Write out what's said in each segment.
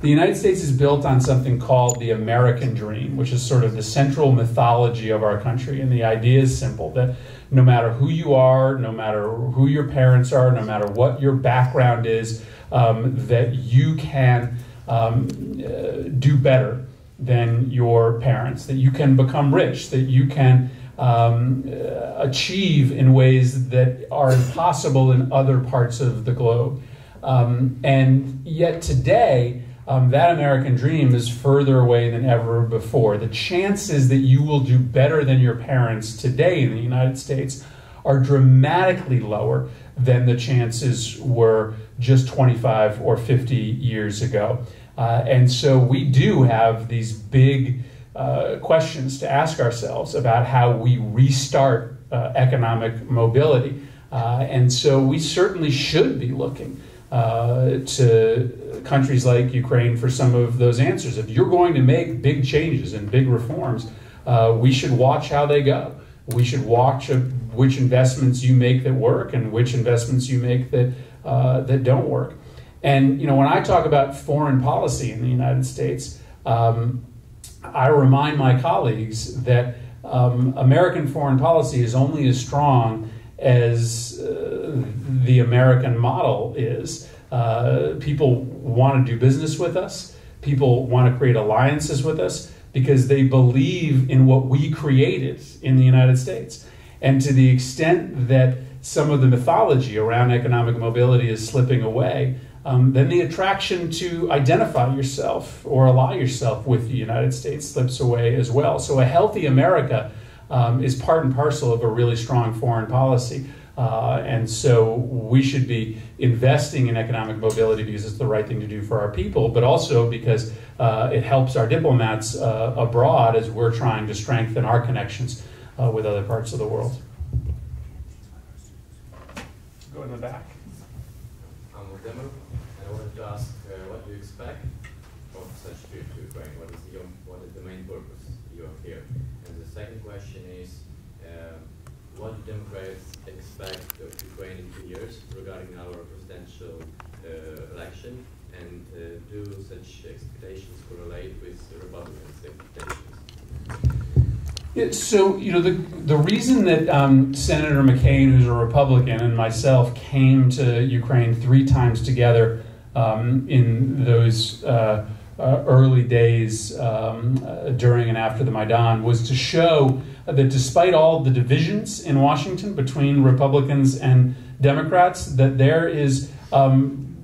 The United States is built on something called the American dream, which is sort of the central mythology of our country. And the idea is simple, that no matter who you are, no matter who your parents are, no matter what your background is, that you can do better than your parents, that you can become rich, that you can achieve in ways that are impossible in other parts of the globe. And yet today, that American dream is further away than ever before. The chances that you will do better than your parents today in the United States are dramatically lower than the chances were just 25 or 50 years ago. And so we do have these big questions to ask ourselves about how we restart economic mobility. And so we certainly should be looking to countries like Ukraine for some of those answers. If you're going to make big changes and big reforms, we should watch how they go. We should watch which investments you make that work and which investments you make that that don't work. And when I talk about foreign policy in the United States, I remind my colleagues that American foreign policy is only as strong as the American model is. People want to do business with us. People want to create alliances with us because they believe in what we created in the United States. And to the extent that some of the mythology around economic mobility is slipping away, then the attraction to identify yourself or ally yourself with the United States slips away as well. So a healthy America is part and parcel of a really strong foreign policy. And so we should be investing in economic mobility because it's the right thing to do for our people, but also because it helps our diplomats abroad as we're trying to strengthen our connections with other parts of the world. Go in the back. I'm with Demo, and I wanted to ask what do you expect of such trip to Ukraine? What is the main purpose you have here? And the second question is, what do Democrats expect of Ukraine in 2 years regarding our presidential election, and do such expectations correlate with the Republicans' expectations? Yeah, so, the reason that Senator McCain, who's a Republican, and myself came to Ukraine 3 times together in those early days during and after the Maidan was to show that despite all the divisions in Washington between Republicans and Democrats, that there is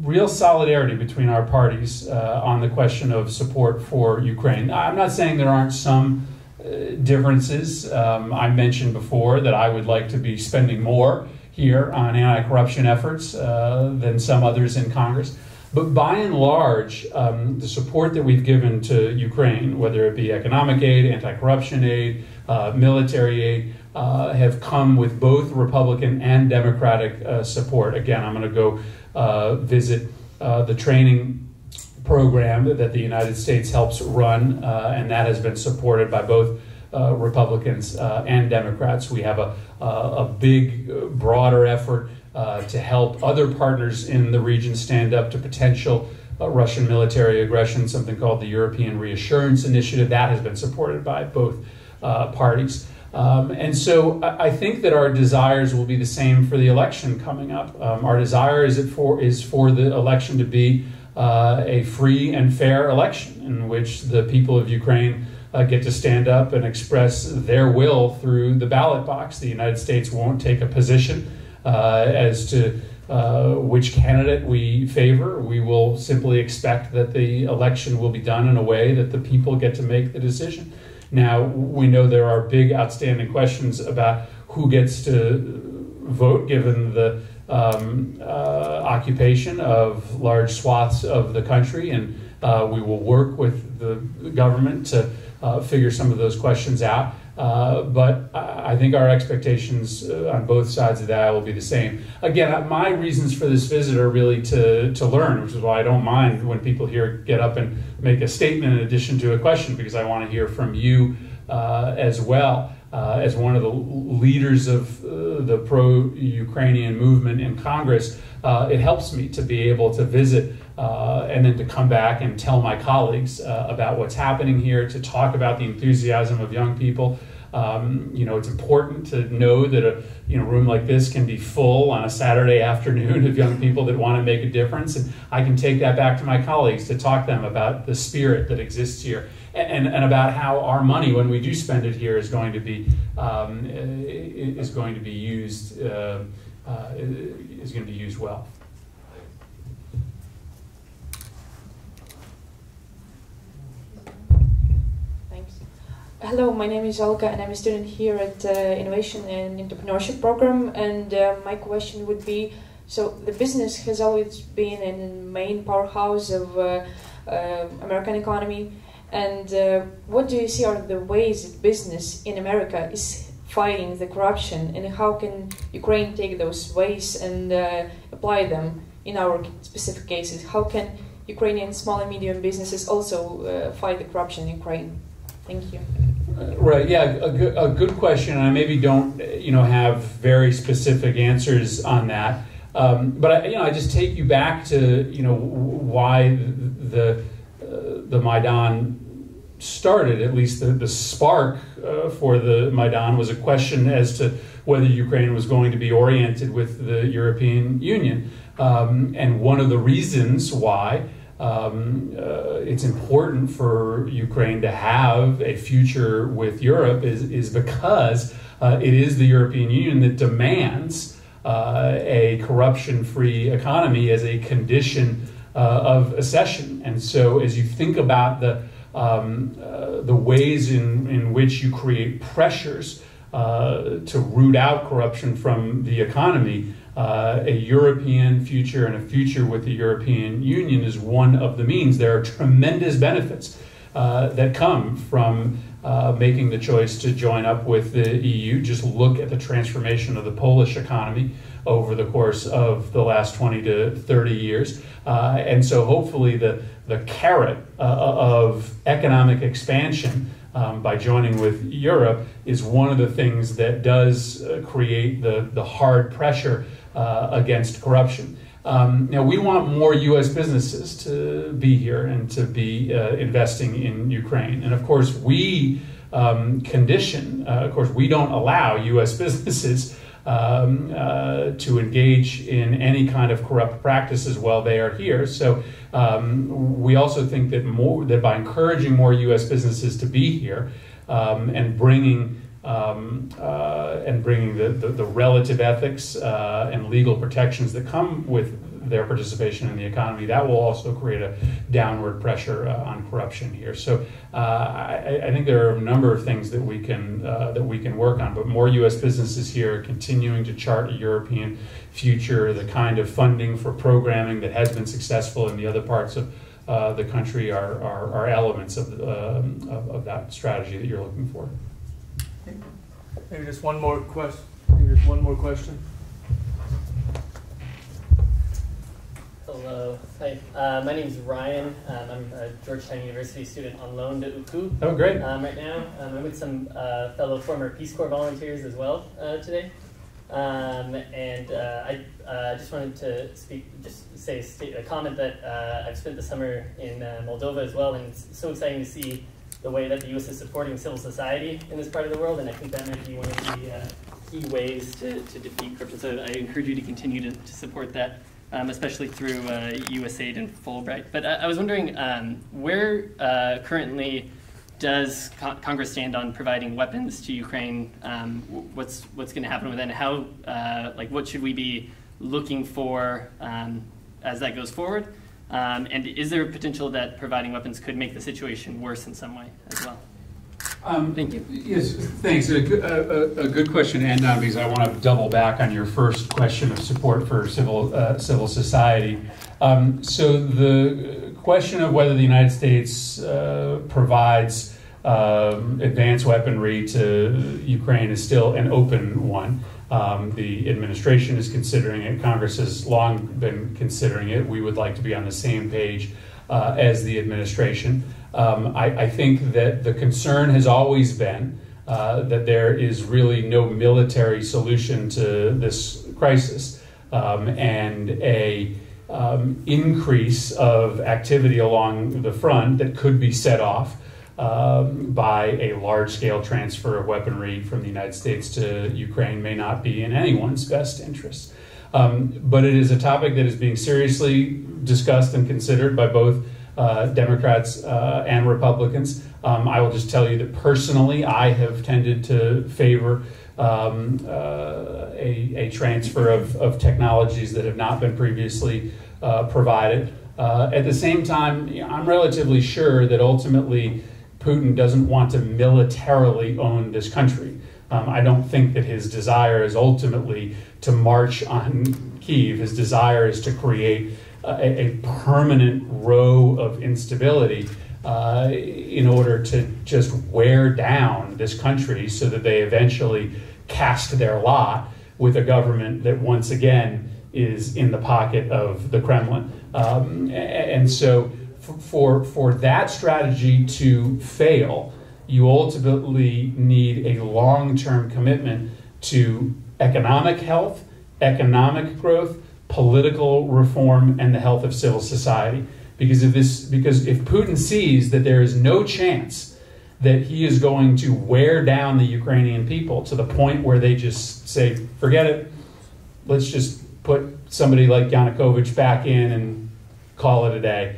real solidarity between our parties on the question of support for Ukraine. I'm not saying there aren't some differences. I mentioned before that I would like to be spending more here on anti-corruption efforts than some others in Congress. But by and large, the support that we've given to Ukraine, whether it be economic aid, anti-corruption aid, military aid, have come with both Republican and Democratic support. Again, I'm going to go visit the training program that the United States helps run, and that has been supported by both Republicans and Democrats. We have a big, broader effort to help other partners in the region stand up to potential Russian military aggression, something called the European Reassurance Initiative. That has been supported by both parties. And so I think that our desires will be the same for the election coming up. Our desire is for the election to be a free and fair election in which the people of Ukraine get to stand up and express their will through the ballot box. The United States won't take a position as to which candidate we favor. We will simply expect that the election will be done in a way that the people get to make the decision. Now, we know there are big outstanding questions about who gets to vote given the occupation of large swaths of the country, and we will work with the government to figure some of those questions out. But I think our expectations on both sides of that will be the same. Again, my reasons for this visit are really to learn, which is why I don't mind when people here get up and make a statement in addition to a question, because I want to hear from you as well. As one of the leaders of the pro-Ukrainian movement in Congress, it helps me to be able to visit and then to come back and tell my colleagues about what's happening here, to talk about the enthusiasm of young people. It's important to know that a room like this can be full on a Saturday afternoon of young people that want to make a difference, and I can take that back to my colleagues to talk to them about the spirit that exists here, and about how our money, when we do spend it here, is going to be used well. Hello, my name is Olga and I'm a student here at Innovation and Entrepreneurship Program, and my question would be, so the business has always been a main powerhouse of American economy, and what do you see are the ways that business in America is fighting the corruption, and how can Ukraine take those ways and apply them in our specific cases? How can Ukrainian small and medium businesses also fight the corruption in Ukraine? Thank you. Right. Yeah. A good question. I maybe don't, have very specific answers on that. But I just take you back to, why the Maidan started. At least the spark for the Maidan was a question as to whether Ukraine was going to be oriented with the European Union. And one of the reasons why it's important for Ukraine to have a future with Europe is because it is the European Union that demands a corruption-free economy as a condition of accession. And so as you think about the ways in which you create pressures to root out corruption from the economy, a European future and a future with the European Union is one of the means. There are tremendous benefits that come from making the choice to join up with the EU. Just look at the transformation of the Polish economy over the course of the last 20 to 30 years. And so hopefully the carrot of economic expansion by joining with Europe is one of the things that does create the hard pressure against corruption. Now, we want more U.S. businesses to be here and to be investing in Ukraine. And of course, we we don't allow U.S. businesses to engage in any kind of corrupt practices while they are here. So we also think that by encouraging more U.S. businesses to be here and bringing the relative ethics and legal protections that come with their participation in the economy, that will also create a downward pressure on corruption here. So I think there are a number of things that we can work on. But more U.S. businesses here, continuing to chart a European future, the kind of funding for programming that has been successful in the other parts of the country are elements of that strategy that you're looking for. Maybe just one more question. Hello. Hi. My name is Ryan. I'm a Georgetown University student on loan to UCU. Oh, great. Right now. I'm with some fellow former Peace Corps volunteers as well today. I just wanted to say a comment that I've spent the summer in Moldova as well, and it's so exciting to see the way that the U.S. is supporting civil society in this part of the world, and I think that might be one of the key ways to defeat corruption. So I encourage you to continue to support that, especially through USAID and Fulbright. But I was wondering, where currently does Congress stand on providing weapons to Ukraine? What's going to happen with that, and how, what should we be looking for as that goes forward? And is there a potential that providing weapons could make the situation worse in some way as well? Thank you. Yes, thanks. A good question to end on, because I want to double back on your first question of support for civil society. So the question of whether the United States provides advanced weaponry to Ukraine is still an open one. The administration is considering it. Congress has long been considering it. We would like to be on the same page as the administration. I think that the concern has always been that there is really no military solution to this crisis, and a increase of activity along the front that could be set off by a large-scale transfer of weaponry from the United States to Ukraine may not be in anyone's best interest. But it is a topic that is being seriously discussed and considered by both Democrats and Republicans. I will just tell you that personally, I have tended to favor a transfer of technologies that have not been previously provided. At the same time, I'm relatively sure that ultimately Putin doesn't want to militarily own this country. I don't think that his desire is ultimately to march on Kyiv. His desire is to create a permanent row of instability in order to just wear down this country so that they eventually cast their lot with a government that once again is in the pocket of the Kremlin. And so for that strategy to fail, you ultimately need a long-term commitment to economic health, economic growth, political reform, and the health of civil society. Because if Putin sees that there is no chance that he is going to wear down the Ukrainian people to the point where they just say, forget it, let's just put somebody like Yanukovych back in and call it a day,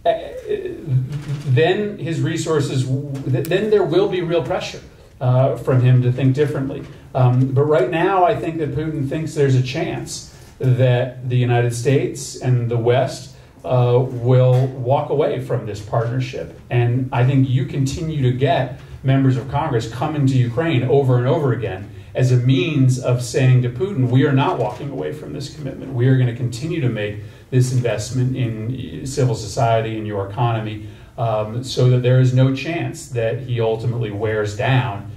then his resources, then there will be real pressure from him to think differently. But right now, I think that Putin thinks there's a chance that the United States and the West will walk away from this partnership. And I think you continue to get members of Congress coming to Ukraine over and over again as a means of saying to Putin, we are not walking away from this commitment. We are going to continue to make this investment in civil society and your economy so that there is no chance that he ultimately wears down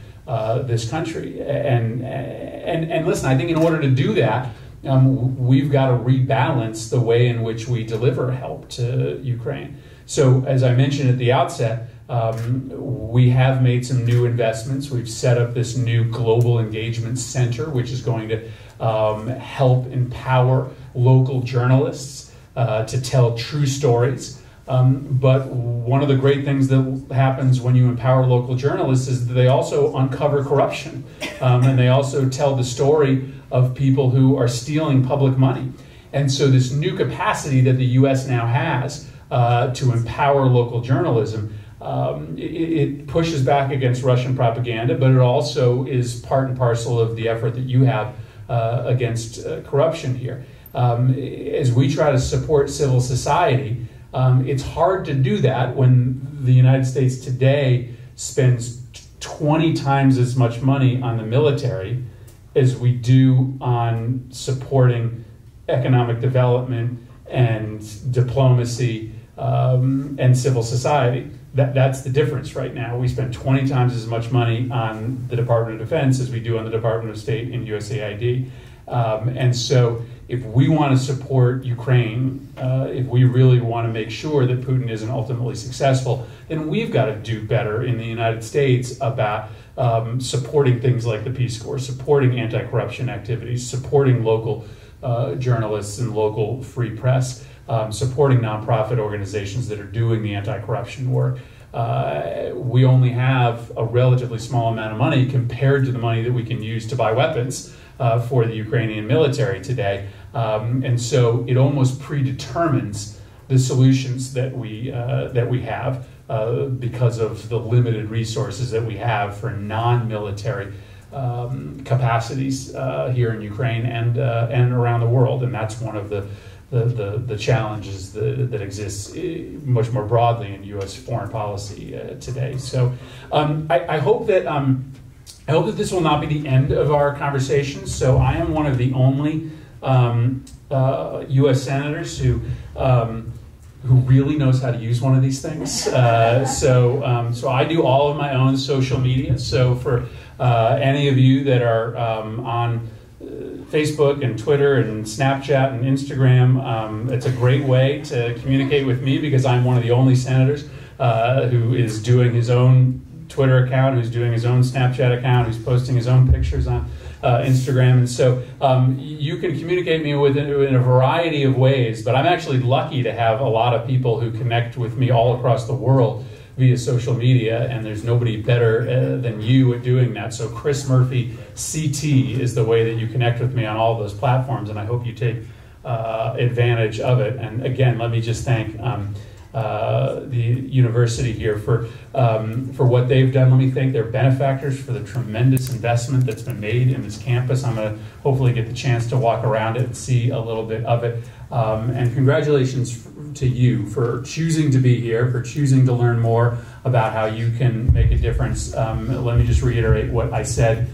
this country. And listen, I think in order to do that, we've got to rebalance the way in which we deliver help to Ukraine. So as I mentioned at the outset, we have made some new investments. We've set up this new Global Engagement Center, which is going to help empower local journalists to tell true stories. But one of the great things that happens when you empower local journalists is that they also uncover corruption. And they also tell the story of people who are stealing public money. And so this new capacity that the U.S. now has to empower local journalism, it pushes back against Russian propaganda, but it also is part and parcel of the effort that you have against corruption here. As we try to support civil society, it's hard to do that when the United States today spends 20 times as much money on the military as we do on supporting economic development and diplomacy and civil society. That's the difference right now. We spend 20 times as much money on the Department of Defense as we do on the Department of State and USAID. And so if we want to support Ukraine, if we really want to make sure that Putin isn't ultimately successful, then we've got to do better in the United States about supporting things like the Peace Corps, supporting anti-corruption activities, supporting local journalists and local free press, supporting nonprofit organizations that are doing the anti-corruption work. We only have a relatively small amount of money compared to the money that we can use to buy weapons for the Ukrainian military today. And so it almost predetermines the solutions that we have because of the limited resources that we have for non-military capacities here in Ukraine and around the world. And that's one of the challenges that exists much more broadly in U.S. foreign policy today. So I hope that this will not be the end of our conversation. So I am one of the only U.S. senators who really knows how to use one of these things. So I do all of my own social media. So for any of you that are on Facebook and Twitter and Snapchat and Instagram, it's a great way to communicate with me because I'm one of the only senators who is doing his own Twitter account, who's doing his own Snapchat account, who's posting his own pictures on Instagram. And so you can communicate me with in a variety of ways, but I'm actually lucky to have a lot of people who connect with me all across the world via social media, and there's nobody better than you at doing that. So Chris Murphy CT is the way that you connect with me on all of those platforms, and I hope you take advantage of it. And again, let me just thank the university here for what they've done. Let me thank their benefactors for the tremendous investment that's been made in this campus. I'm going to hopefully get the chance to walk around it and see a little bit of it. And congratulations to you for choosing to be here, for choosing to learn more about how you can make a difference. Let me just reiterate what I said